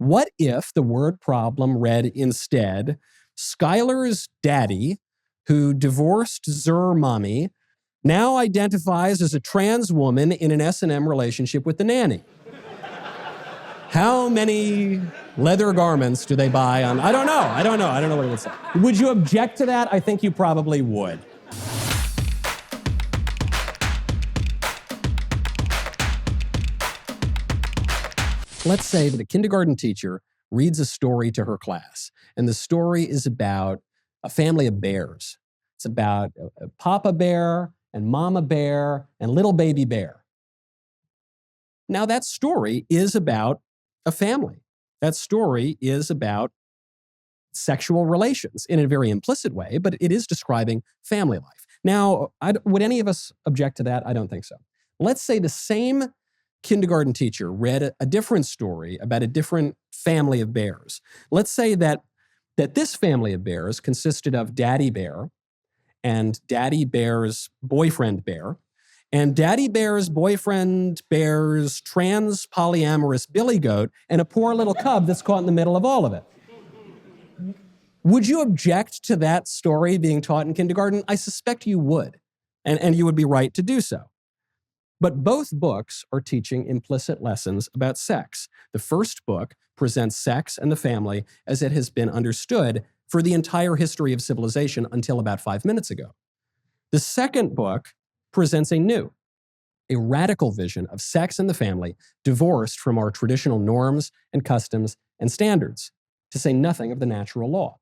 What if the word problem read instead, Skylar's daddy, who divorced Zer mommy, now identifies as a trans woman in an S&M relationship with the nanny? How many leather garments do they buy on? I don't know what it would say. Would you object to that? I think you probably would. Let's say that a kindergarten teacher reads a story to her class, and the story is about a family of bears. It's about a Papa Bear and Mama Bear and little baby bear. Now, that story is about a family. That story is about sexual relations in a very implicit way, but it is describing family life. Now, would any of us object to that? I don't think so. Let's say the same kindergarten teacher read a different story about a different family of bears. Let's say that this family of bears consisted of Daddy Bear and Daddy Bear's boyfriend bear, and Daddy Bear's boyfriend bear's trans polyamorous billy goat, and a poor little cub that's caught in the middle of all of it. Would you object to that story being taught in kindergarten? I suspect you would, and you would be right to do so. But both books are teaching implicit lessons about sex. The first book presents sex and the family as it has been understood for the entire history of civilization until about 5 minutes ago. The second book presents a radical vision of sex and the family divorced from our traditional norms and customs and standards, to say nothing of the natural law.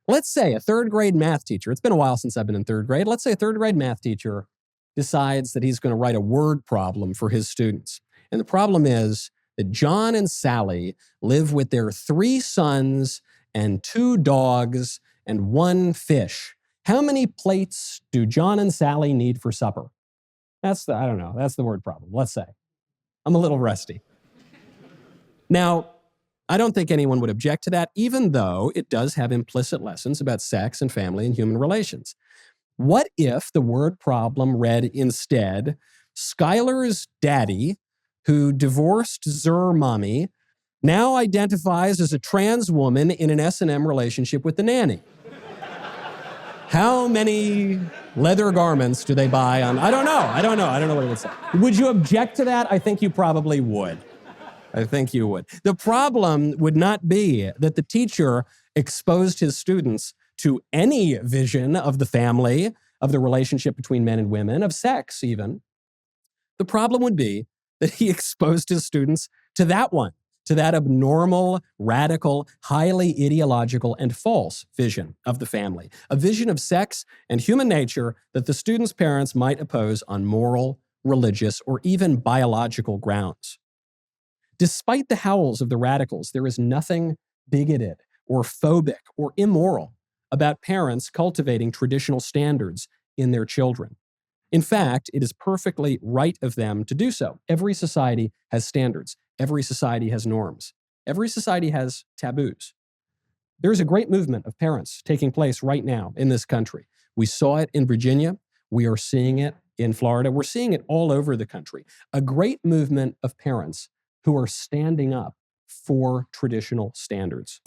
Let's say a third grade math teacher, it's been a while since I've been in third grade, let's say a third grade math teacher decides that he's going to write a word problem for his students. And the problem is that John and Sally live with their 3 sons and 2 dogs and 1 fish. How many plates do John and Sally need for supper? That's the word problem, let's say. I'm a little rusty. Now, I don't think anyone would object to that, even though it does have implicit lessons about sex and family and human relations. What if the word problem read instead, Skylar's daddy, who divorced Zer mommy, now identifies as a trans woman in an S&M relationship with the nanny? How many leather garments do they buy on? I don't know what it would say. Would you object to that? I think you probably would. The problem would not be that the teacher exposed his students to any vision of the family, of the relationship between men and women, of sex even. The problem would be that he exposed his students to that one, to that abnormal, radical, highly ideological, and false vision of the family, a vision of sex and human nature that the students' parents might oppose on moral, religious, or even biological grounds. Despite the howls of the radicals, there is nothing bigoted or phobic or immoral about parents cultivating traditional standards in their children. In fact, it is perfectly right of them to do so. Every society has standards. Every society has norms. Every society has taboos. There is a great movement of parents taking place right now in this country. We saw it in Virginia. We are seeing it in Florida. We're seeing it all over the country. A great movement of parents who are standing up for traditional standards.